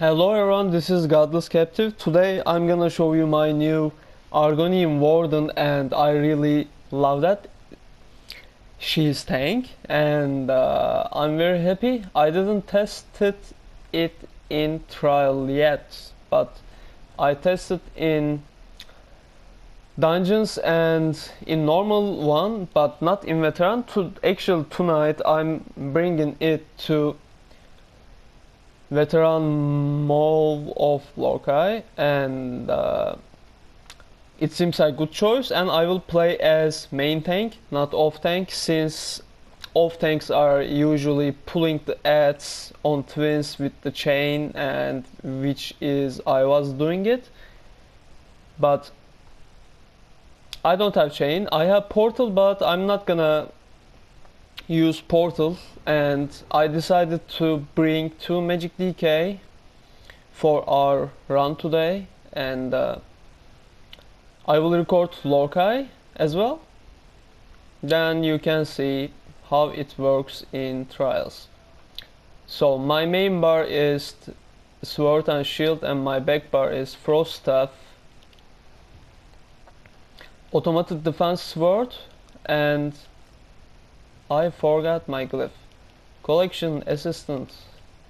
Hello everyone, this is Godless Captive. Today I'm gonna show you my new Argonian Warden and I really love that. She's tank and I'm very happy. I didn't test it in trial yet, but I tested in dungeons and in normal one, but not in veteran. Tonight I'm bringing it to veteran mall of Lorcai, and it seems a good choice. And I will play as main tank, not off tank, since off tanks are usually pulling the ads on twins with the chain, and which is I was doing it, but I don't have chain. I have portal, but I'm not gonna use portal, and I decided to bring 2 magic DK for our run today, and I will record Lorcai as well, then you can see how it works in trials. So my main bar is sword and shield, and my back bar is frost staff, automated defense sword, and I forgot my glyph. Collection assistant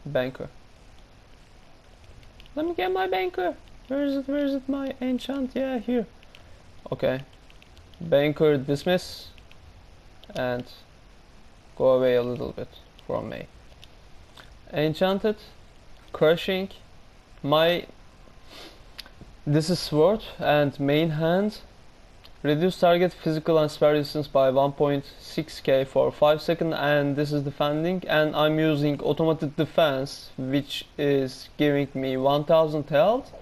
banker. Let me get my banker. Where is it? Where is it? My enchant? Yeah, here. Okay. Banker dismiss and go away a little bit from me. Enchanted, crushing. This is sword and main hand. Reduce target physical and spell resistance by 1.6k for 5 seconds, and this is defending, and I'm using automated defense, which is giving me 1000 health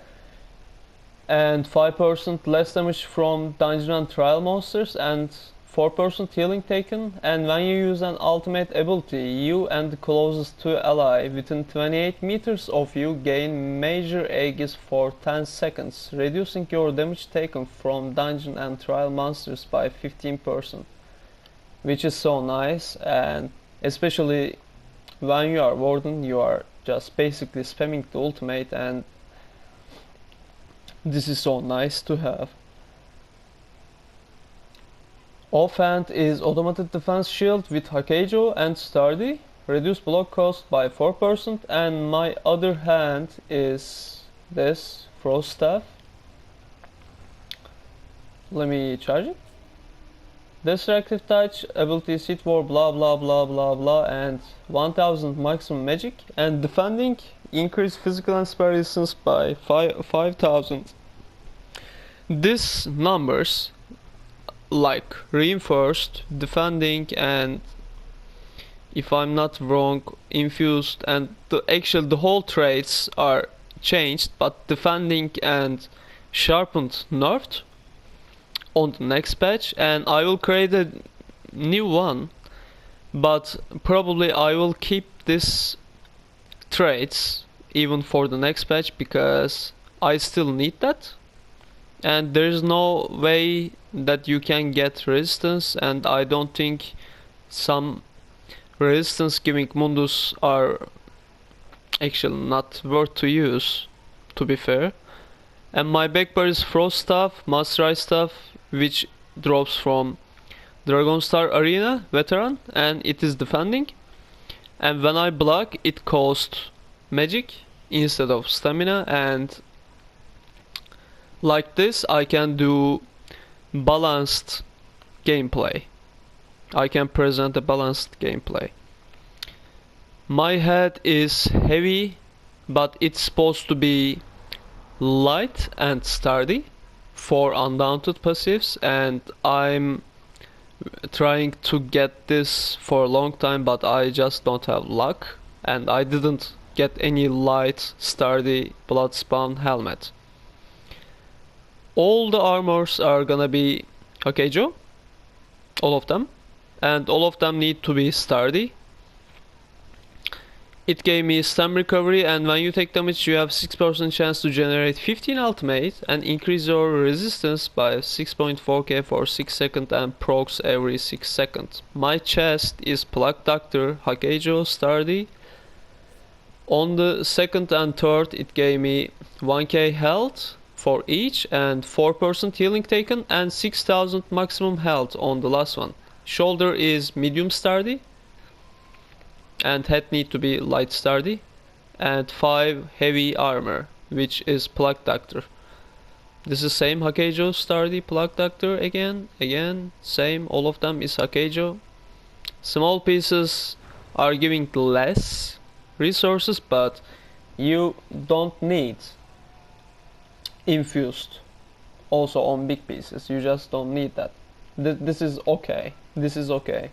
and 5% less damage from dungeon and trial monsters and 4% healing taken. And when you use an ultimate ability, you and the closest to ally within 28 meters of you gain major Aegis for 10 seconds, reducing your damage taken from dungeon and trial monsters by 15%, which is so nice. And especially when you are Warden, you are just basically spamming the ultimate, and this is so nice to have. Offhand is automated defense shield with Hakejo and Sturdy, reduce block cost by 4%, and my other hand is this frost staff. Let me charge it. Destructive touch, ability seat war, blah blah blah blah blah, and 1000 maximum magic, and defending, increase physical and spell resistance by 5000. These numbers, like reinforced, defending, and if I'm not wrong, infused, and the whole traits are changed, but defending and sharpened nerfed on the next patch, and I will create a new one, but probably I will keep this traits even for the next patch because I still need that, and there's no way that you can get resistance, and I don't think some resistance giving mundus are actually not worth to use, to be fair. And my backbar is frost staff, masterized staff, which drops from Dragonstar Arena veteran, and it is defending, and when I block it costs magic instead of stamina, and like this I can do balanced gameplay. I can present a balanced gameplay. My head is heavy, but it's supposed to be light and sturdy for undaunted passives, and I'm trying to get this for a long time, but I just don't have luck, and I didn't get any light sturdy bloodspawn helmet. All the armors are gonna be Hakejo, all of them, and all of them need to be sturdy. It gave me stam recovery, and when you take damage you have 6% chance to generate 15 ultimate and increase your resistance by 6.4k for 6 seconds and procs every 6 seconds. My chest is Plug Doctor, Hakejo, Sturdy, On the second and third it gave me 1k health for each and 4% healing taken and 6000 maximum health on the last one. Shoulder is medium sturdy and head need to be light sturdy, and 5 heavy armor, which is plug doctor. This is same Hakkeijo sturdy plug doctor again, same, all of them is Hakkeijo. Small pieces are giving less resources, but you don't need infused also on big pieces. You just don't need that. This is okay. This is okay.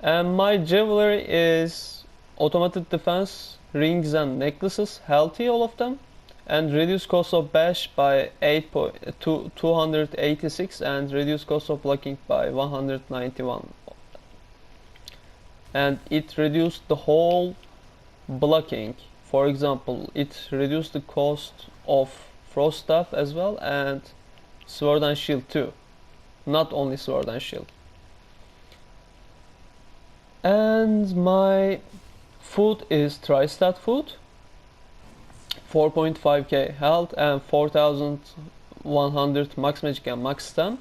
And my jewelry is automated defense, rings and necklaces, healthy all of them, and reduce cost of bash by 286 and reduce cost of blocking by 191. And it reduced the whole blocking. For example, it reduced the cost of frost staff as well, and sword and shield too, not only sword and shield. And my food is tri-stat food, 4.5k health and 4100 max magic and max stam.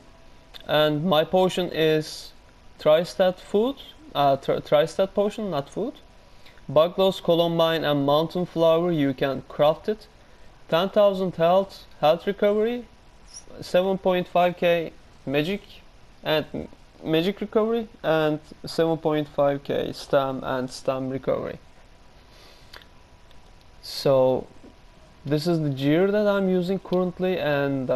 And my potion is tri-stat food, tri-stat potion, not food. Bugloss, Columbine and Mountain Flower, you can craft it. 10,000 health recovery, 7.5k magic and magic recovery, and 7.5k stam and stam recovery. So this is the gear that I'm using currently, and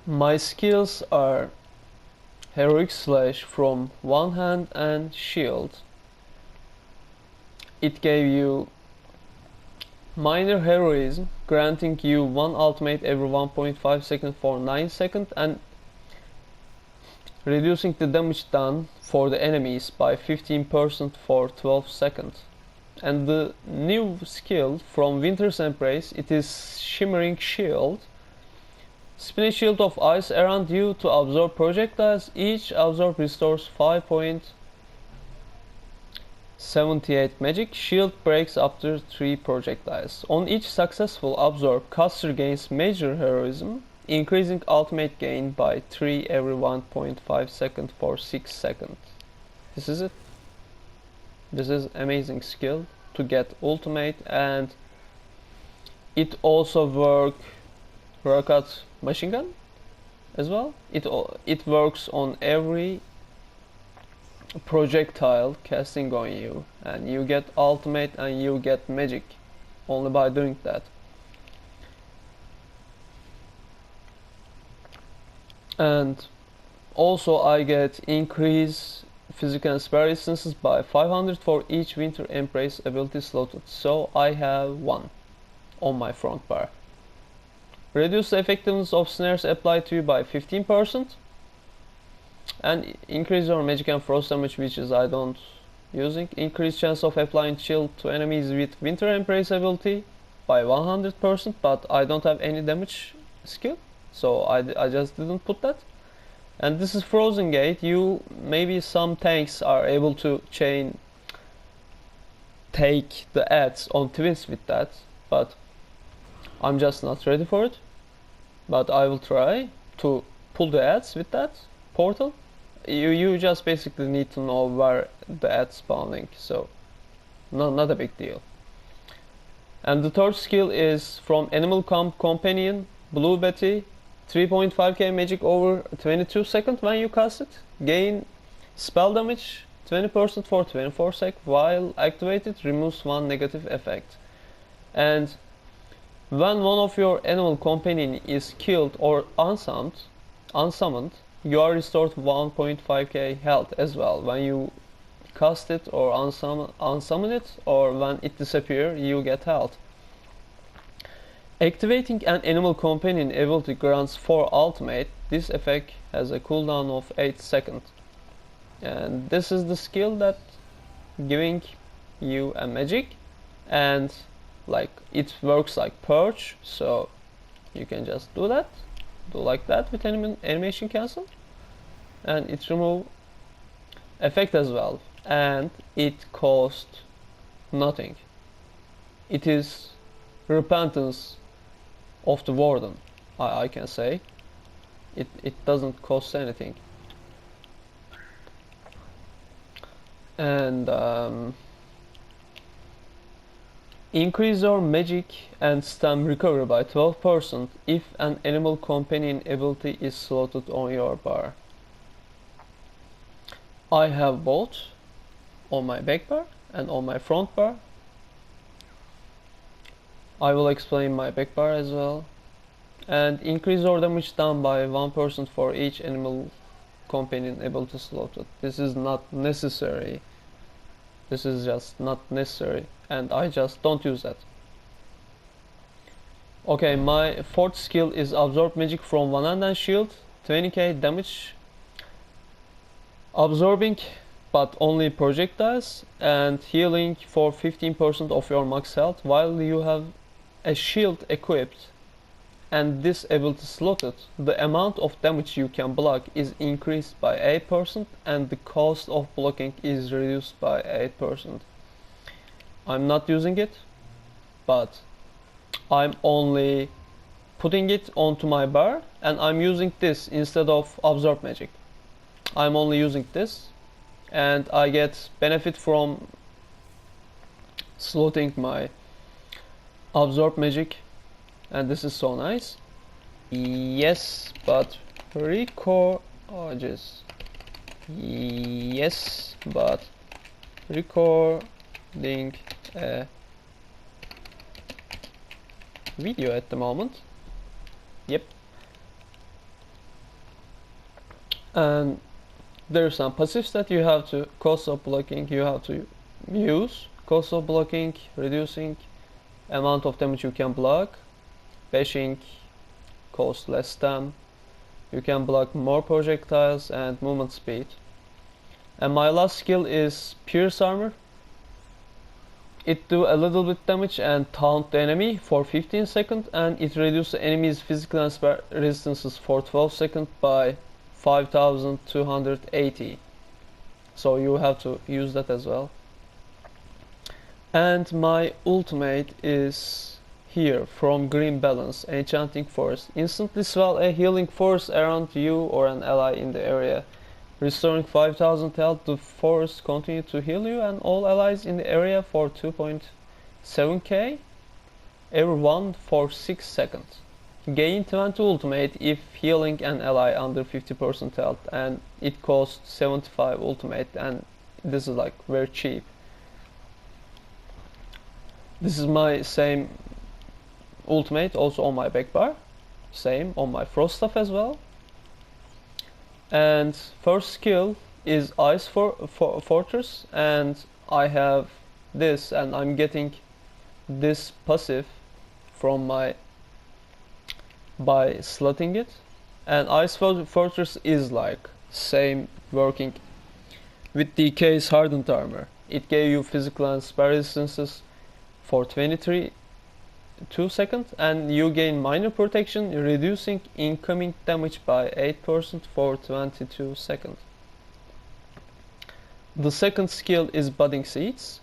my skills are heroic slash from one hand and shield. It gave you minor heroism, granting you one ultimate every 1.5 seconds for 9 seconds and reducing the damage done for the enemies by 15% for 12 seconds. And the new skill from Winter's Embrace, it is Shimmering Shield. Spin a shield of ice around you to absorb projectiles. Each absorb restores 5.78 magic. Shield breaks after 3 projectiles. On each successful absorb, caster gains major heroism, increasing ultimate gain by 3 every 1.5 seconds for 6 seconds. This is it. This is amazing skill to get ultimate, and it also work at machine gun as well. It works on every projectile casting on you, and you get ultimate and you get magic only by doing that. And also I get increase physical and spell instances by 500 for each Winter Embrace ability slotted, so I have 1 on my front bar. Reduce the effectiveness of snares applied to you by 15%, and increase your magic and frost damage, which is I don't using. Increase chance of applying chill to enemies with Winter Embrace ability by 100%, but I don't have any damage skill, so I just didn't put that. And this is Frozen Gate. You maybe some tanks are able to take the ads on twins with that, but I'm just not ready for it. But I will try to pull the ads with that portal. You just basically need to know where the ads spawning, so not a big deal. And the third skill is from Animal Companion, Blue Betty. 3.5k magic over 22 seconds when you cast it. Gain spell damage 20% for 24 seconds while activated, removes one negative effect. And when one of your animal companion is killed or unsummoned, you are restored 1.5k health as well. When you cast it or unsummon it, or when it disappears, you get health. Activating an animal companion ability grants 4 ultimate. This effect has a cooldown of 8 seconds. And this is the skill that giving you a magic, and like it works like purge, so you can just do like that with animation cancel, and it remove effect as well. and it cost nothing. It is repentance of the Warden, I can say. It doesn't cost anything. And increase your magic and stam recovery by 12% if an animal companion ability is slotted on your bar. I have both on my back bar and on my front bar. I will explain my back bar as well. And increase your damage done by 1% for each animal companion ability slotted. This is not necessary. This is just not necessary, and I just don't use that. Okay, my fourth skill is absorb magic from one hand and shield, 20k damage, absorbing but only projectiles, and healing for 15% of your max health while you have a shield equipped and this ability slotted. The amount of damage you can block is increased by 8% and the cost of blocking is reduced by 8%. I'm not using it, but I'm only putting it onto my bar and I'm using this instead of absorb magic. I'm only using this and I get benefit from slotting my absorb magic, and this is so nice. Yes, but recording a video at the moment. Yep. And there's some passives that you have to cost of blocking, you have to use. Cost of blocking, reducing amount of damage you can block, bashing costs less stam, you can block more projectiles, and movement speed. And my last skill is Pierce Armor. It do a little bit damage and taunt the enemy for 15 seconds, and it reduces the enemy's physical and spell resistances for 12 seconds by 5280. So you have to use that as well. And my ultimate is here from Green Balance, Enchanting Force. Instantly swell a healing force around you or an ally in the area, restoring 5000 health. The force continue to heal you and all allies in the area for 2.7k, everyone for 6 seconds. Gain 20 ultimate if healing an ally under 50% health, and it costs 75 ultimate, and this is like very cheap. This is my same ultimate also on my back bar, same on my frost stuff as well. And first skill is Ice Fortress, and I have this, and I'm getting this passive from my by slotting it. And Ice Fortress is like same working with DK's hardened armor. It gave you physical and spell resistances for 2 seconds, and you gain minor protection, reducing incoming damage by 8% for 22 seconds. The second skill is Budding Seeds.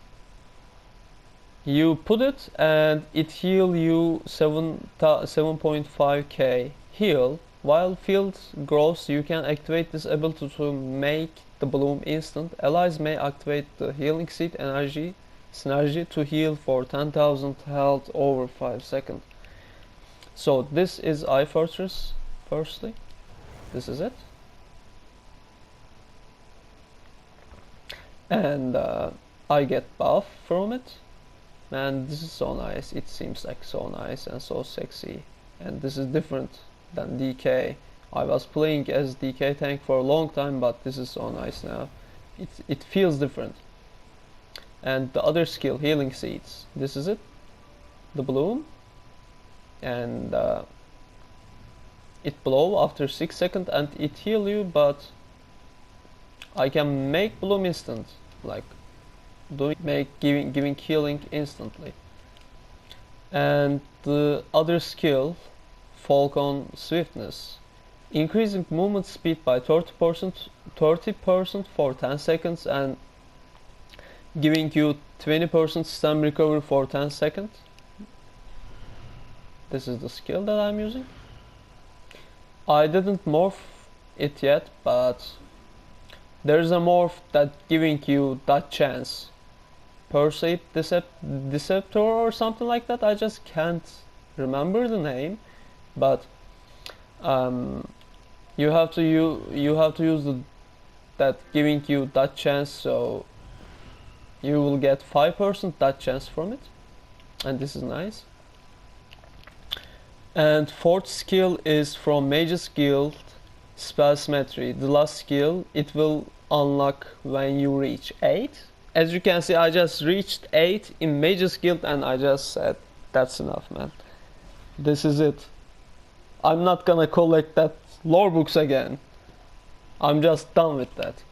You put it and it heal you 7.5k heal. While field grows, you can activate this ability to make the bloom instant. Allies may activate the healing seed synergy to heal for 10,000 health over 5 seconds. So this is Ice Fortress. Firstly, this is it, and I get buff from it, and this is so nice. It seems like so nice and so sexy, and this is different than DK. I was playing as DK tank for a long time, but this is so nice now. It feels different. And the other skill, Healing Seeds, this is it, the bloom, and it blow after 6 seconds and it heal you, but I can make bloom instant, like giving healing instantly. And the other skill, Falcon Swiftness, increasing movement speed by 30% for 10 seconds, and giving you 20% stam recovery for 10 seconds. This is the skill that I'm using. I didn't morph it yet, but there's a morph that giving you that chance. Percept Deceptor or something like that. I just can't remember the name, but you have to use that giving you that chance, so you will get 5% that chance from it, and this is nice. And fourth skill is from Mage's Guild, Spell Symmetry. The last skill, it will unlock when you reach 8. As you can see, I just reached 8 in Mage's Guild and I just said, that's enough, man. This is it. I'm not gonna collect that lore books again. I'm just done with that.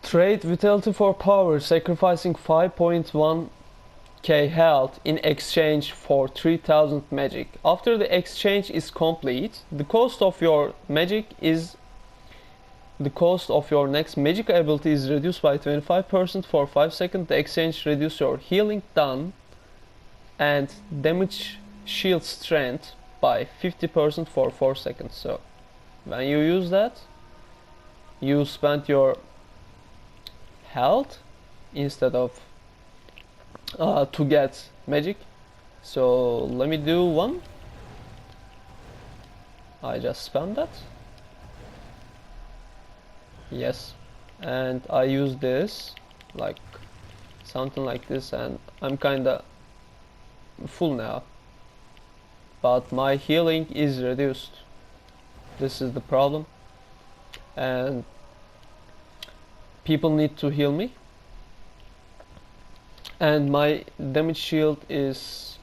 Trade Vitality for Power, sacrificing 5.1k health in exchange for 3000 magic. After the exchange is complete, the cost of your next magic ability is reduced by 25% for 5 seconds. The exchange reduces your healing done and damage shield strength by 50% for 4 seconds. So when you use that, you spend your health instead of to get magic. So let me do one. I just spam that. Yes, and I use this like something like this, and I'm kinda full now, but my healing is reduced. This is the problem, and people need to heal me, and my damage shield is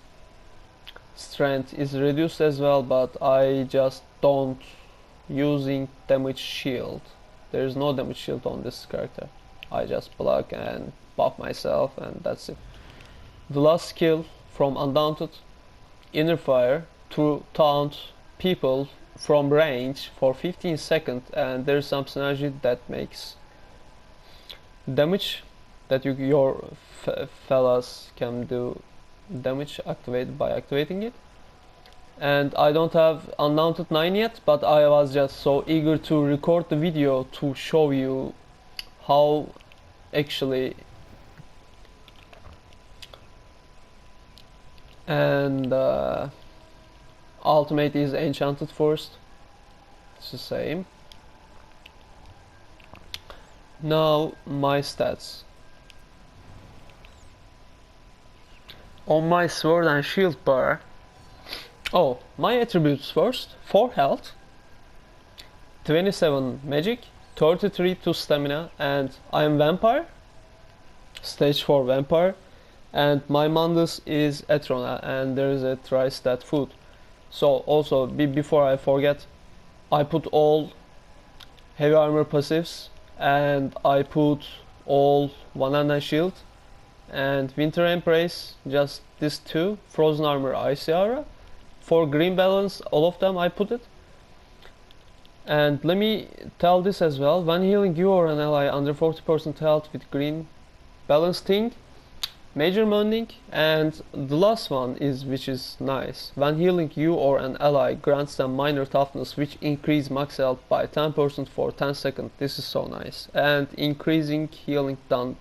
strength is reduced as well, but I just don't using damage shield. There is no damage shield on this character. I just block and buff myself, and that's it. The last skill from Undaunted, Inner Fire, to taunt people from range for 15 seconds, and there's some synergy that makes damage that your fellas can do damage activated by activating it. And I don't have Undaunted 9 yet, but I was just so eager to record the video to show you how actually. And ultimate is enchanted first. It's the same. Now my stats. On my sword and shield bar. Oh, my attributes first. 4 health, 27 magic, 33 to stamina, and I am vampire. Stage 4 vampire. And my Mundus is Etrona, and there is a tri-stat food. So also, before I forget, I put all heavy armor passives, and I put all one-handed shield, and Winter Embrace, just these two, Frozen Armor, Icy Aura. For green balance, all of them I put it. And let me tell this as well, when healing you or an ally under 40% health with green balance thing, major mending. And the last one is, which is nice, when healing you or an ally grants them minor toughness, which increase max health by 10% for 10 seconds. This is so nice. And increasing healing done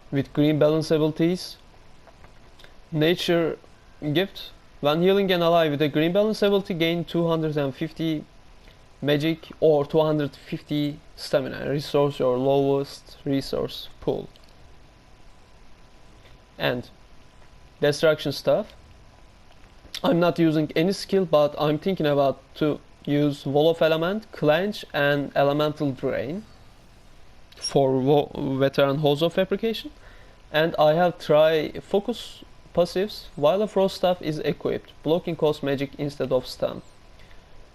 with green balance abilities. Nature Gift, when healing an ally with a green balance ability, gain 250 magic or 250 stamina. Resource your lowest resource pool. And destruction stuff. I'm not using any skill, but I'm thinking about to use Wall of Element, Clench, and Elemental Drain for veteran Hose of Fabrication. And I have tried Focus passives while a Frost Staff is equipped, blocking cost magic instead of stun.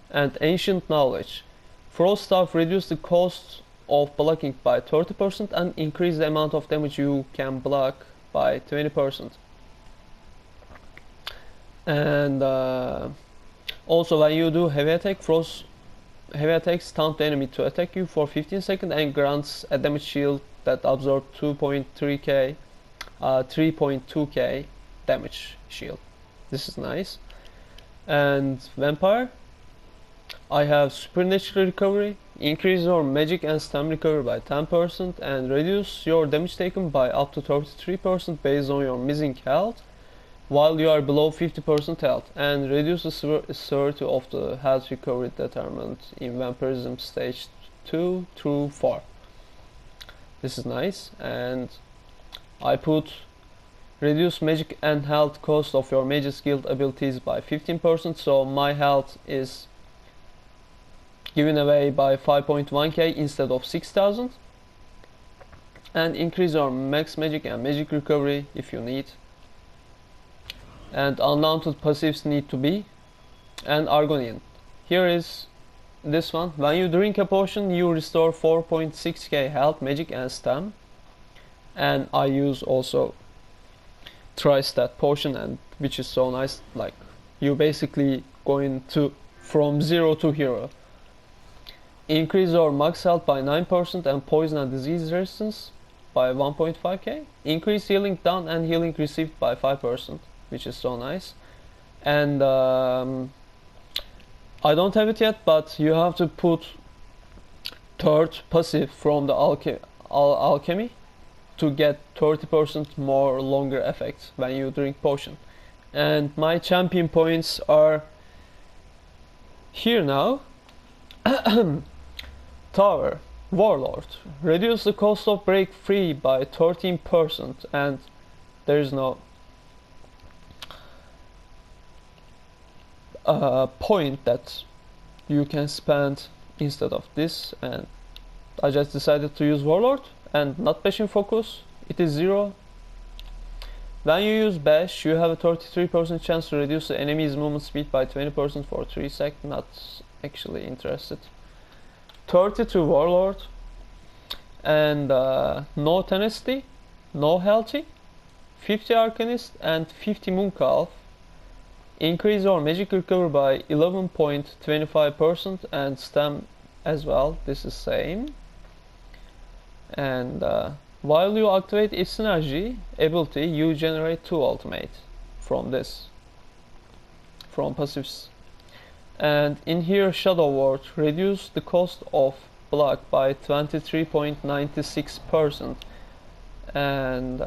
And Ancient Knowledge. Frost Staff reduces the cost of blocking by 30% and increase the amount of damage you can block by 20%. And also when you do heavy attack, Frost heavy attacks stun the enemy to attack you for 15 seconds and grants a damage shield that absorbs 3.2k damage shield. This is nice. And vampire, I have supernatural recovery, increase your magic and stam recovery by 10% and reduce your damage taken by up to 33% based on your missing health while you are below 50% health, and reduce the severity of the health recovery determined in vampirism stage 2 through 4. This is nice. And I put reduce magic and health cost of your mage's guild abilities by 15%, so my health is given away by 5.1k instead of 6,000. And increase your max magic and magic recovery if you need. And undaunted passives need to be. And Argonian, here is this one. When you drink a potion, you restore 4.6k health, magic and stam. And I use also tri-stat potion, and which is so nice, like you basically going to from 0 to hero. Increase your max health by 9% and poison and disease resistance by 1.5k. Increase healing done and healing received by 5%, which is so nice. And I don't have it yet, but you have to put third passive from the alchemy to get 30% more longer effects when you drink potion. And my champion points are here now. Tower, Warlord, reduce the cost of break free by 13%, and there is no point that you can spend instead of this, and I just decided to use Warlord. And not bashing focus, it is 0. When you use bash, you have a 33% chance to reduce the enemy's movement speed by 20% for 3 seconds. Not actually interested. 30 to Warlord. And no tenacity, no healthy, 50 Arcanist and 50 Mooncalf. Increase your magic recovery by 11.25% and stam as well. This is same. And while you activate its synergy ability, you generate 2 ultimate from this, from passives. And in here, Shadow Ward, reduce the cost of block by 23.96%. And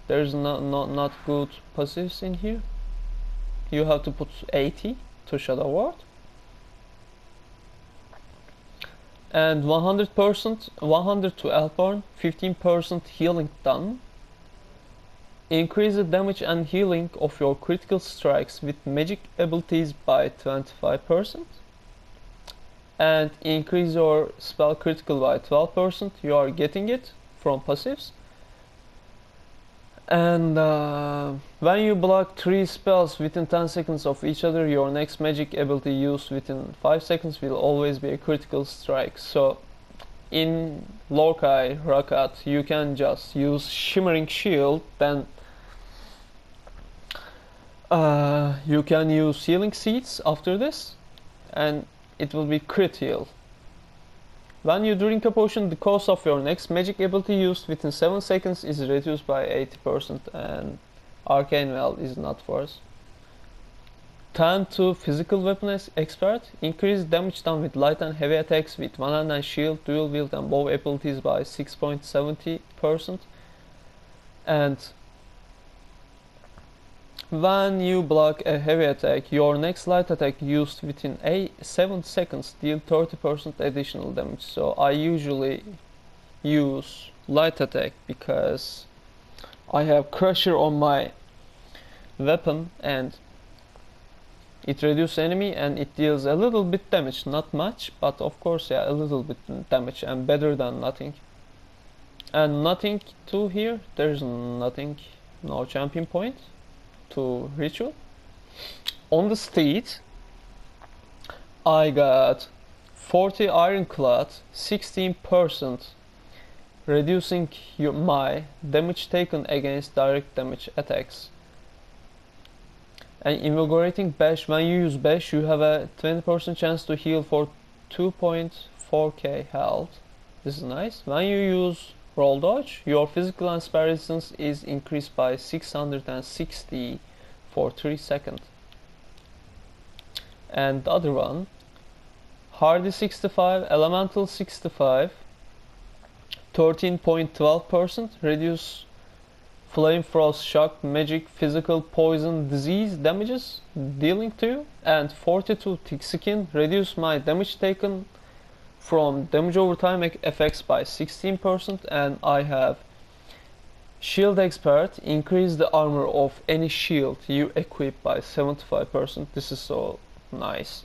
there's not good passives in here. You have to put 80 to Shadow Ward. And 100%, 100 to Elborn, 15% healing done. Increase the damage and healing of your critical strikes with magic abilities by 25%. And increase your spell critical by 12%. You are getting it from passives. And when you block 3 spells within 10 seconds of each other, your next magic ability used within 5 seconds will always be a critical strike. So in Lorkai Rakat, you can just use Shimmering Shield, then you can use Healing Seeds after this, and it will be crit heal. When you drink a potion, the cost of your next magic ability used within 7 seconds is reduced by 80%, and Arcane Well is not for us. 10 to Physical Weapon Expert, increase damage done with light and heavy attacks with one hand and shield, dual wield and bow abilities by 6.70%. And when you block a heavy attack, your next light attack used within 7 seconds deal 30% additional damage. So I usually use light attack because I have Crusher on my weapon and it reduces enemy and it deals a little bit damage, not much, but of course, yeah, a little bit damage and better than nothing. And nothing to here, there's nothing, no champion point to ritual. On the steed, I got 40 Ironclad, 16%, reducing my damage taken against direct damage attacks. And invigorating bash, when you use bash you have a 20% chance to heal for 2.4k health. This is nice. When you use roll dodge, your physical and spell resistance is increased by 660 for 3 seconds. And the other one, hardy 65, elemental 65, 13.12%, reduce flame, frost, shock, magic, physical, poison, disease damages dealing to you, and 42 thick skin, reduce my damage taken from damage over time effects by 16%, and I have shield expert, increase the armor of any shield you equip by 75%. This is so nice.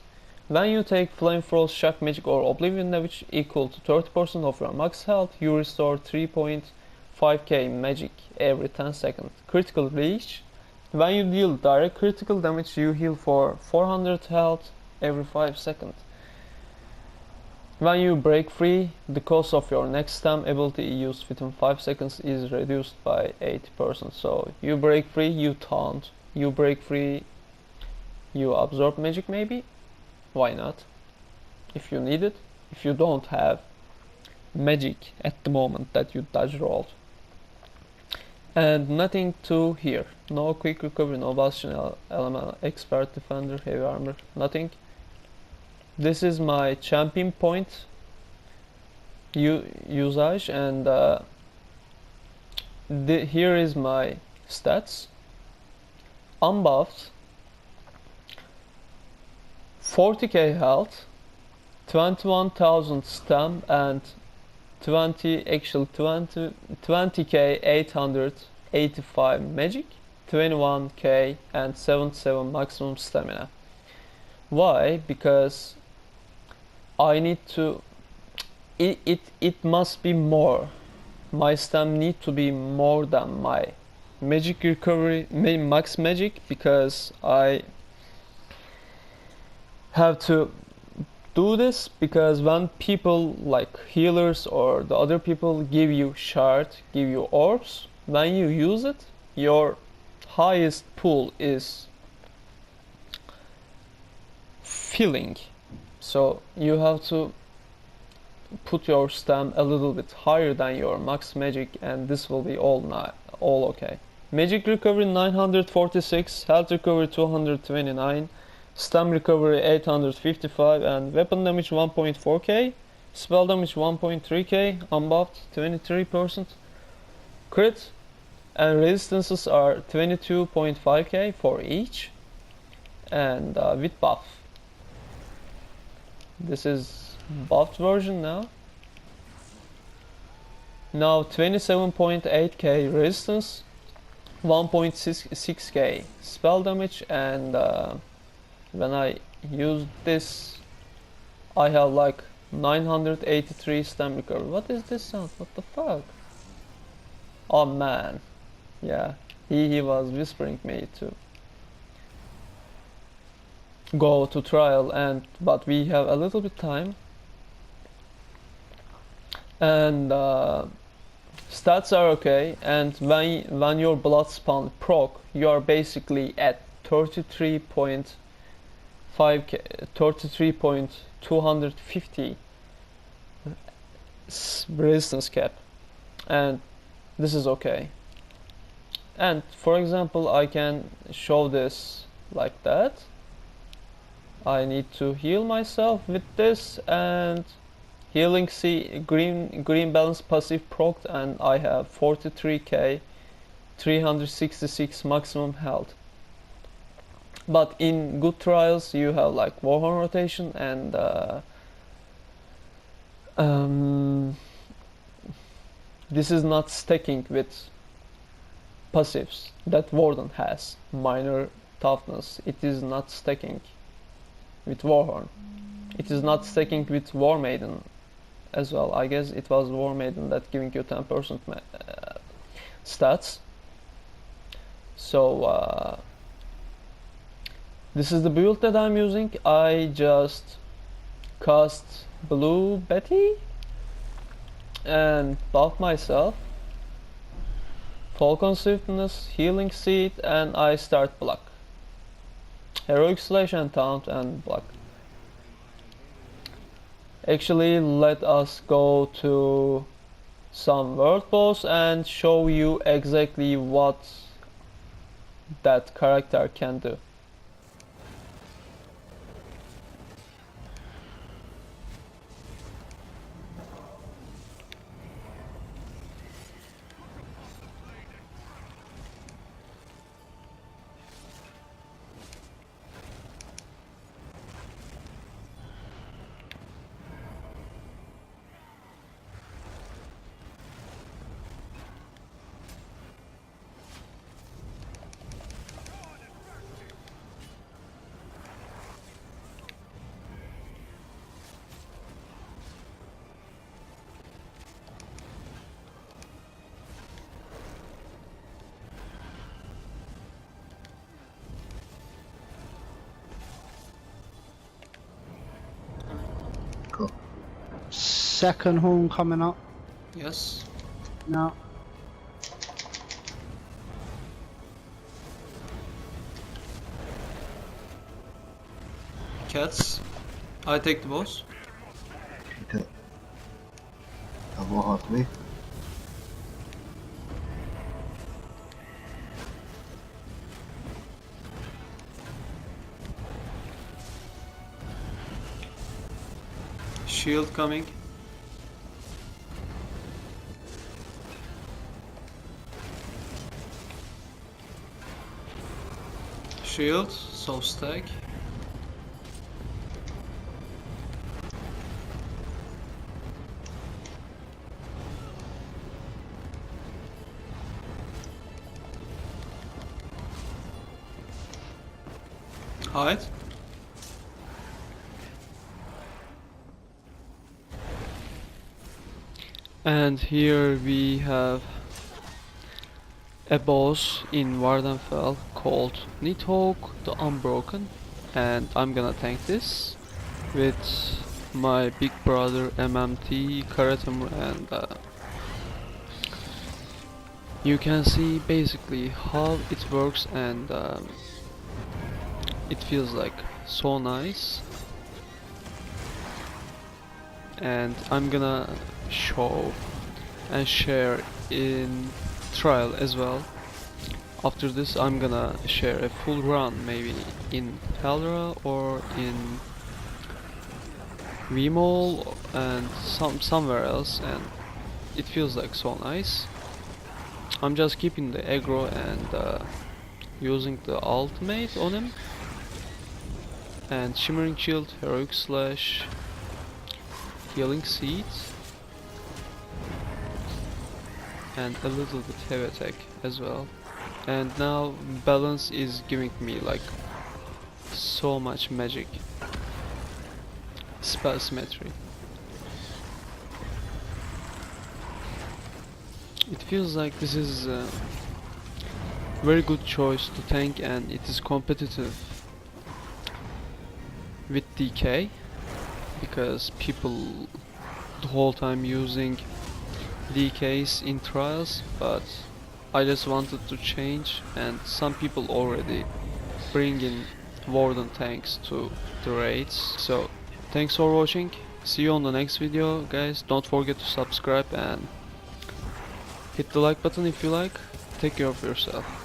When you take flame, frost, shock, magic, or oblivion damage equal to 30% of your max health, you restore 3.5k magic every 10 seconds. Critical reach, when you deal direct critical damage you heal for 400 health every 5 seconds. When you break free, the cost of your next stam ability used within 5 seconds is reduced by 80%. So you break free, you taunt, you break free, you absorb magic maybe? Why not? If you need it. If you don't have magic at the moment that you dodge rolled. And nothing to here. No quick recovery, no bastion, element, expert, defender, heavy armor, nothing. This is my champion point usage, and here is my stats. Unbuffed, 40k health, 21,000 stam, and 20k 885 magic, 21k and 77 maximum stamina. Why? Because I need to, it must be more. My stam need to be more than my magic recovery, max magic, because I have to do this, because when people like healers or the other people give you shard, give you orbs, when you use it, your highest pool is filling. So you have to put your stam a little bit higher than your max magic, and this will be all okay. Magic recovery 946, health recovery 229, stam recovery 855, and weapon damage 1.4k, spell damage 1.3k, unbuffed 23%, crit and resistances are 22.5k for each, and with buff. This is buffed version now. Now 27.8k resistance, 1.6k spell damage, and when I use this I have like 983 stam recovery. What is this sound? What the fuck? Oh man. Yeah, he was whispering me to go to trial, but we have a little bit time, and stats are okay, and when your blood spawn proc, you are basically at 33.5k, 33.250 resistance cap, and this is okay. And for example, I can show this like that. I need to heal myself with this, and healing C green balance passive procced, and I have 43k 366 maximum health. But in good trials you have like Warhorn rotation, and this is not stacking with passives that Warden has. Minor toughness, it is not stacking with Warhorn. It is not stacking with War Maiden as well. I guess it was War Maiden that giving you 10% stats. So this is the build that I'm using. I just cast Blue Betty and buff myself, Falcon Swiftness, Healing Seed, and I start block. Heroic Slash and Taunt and Block. Actually, let us go to some world boss and show you exactly what that character can do. Cool. Second horn coming up. Yes. No. Cats. I take the boss. Okay. I'll go halfway. Shield coming. Shield, so stack. Hide. And here we have a boss in Warden called Qiuvox the Unbroken, and I'm gonna tank this with my big brother MMT Karatem, and you can see basically how it works, and it feels like so nice. And I'm gonna show and share in trial as well. After this I'm gonna share a full run, maybe in Haldra or in Vmol and somewhere else, and it feels like so nice. I'm just keeping the aggro and using the ultimate on him, and Shimmering Shield, Heroic Slash, Healing Seeds, and a little bit heavy attack as well. And now balance is giving me like so much magic, spell symmetry. It feels like this is a very good choice to tank, and it is competitive with DK because people the whole time using DKs in trials, but I just wanted to change, and some people already bring in Warden tanks to the raids. So thanks for watching, see you on the next video guys. Don't forget to subscribe and hit the like button if you like. Take care of yourself.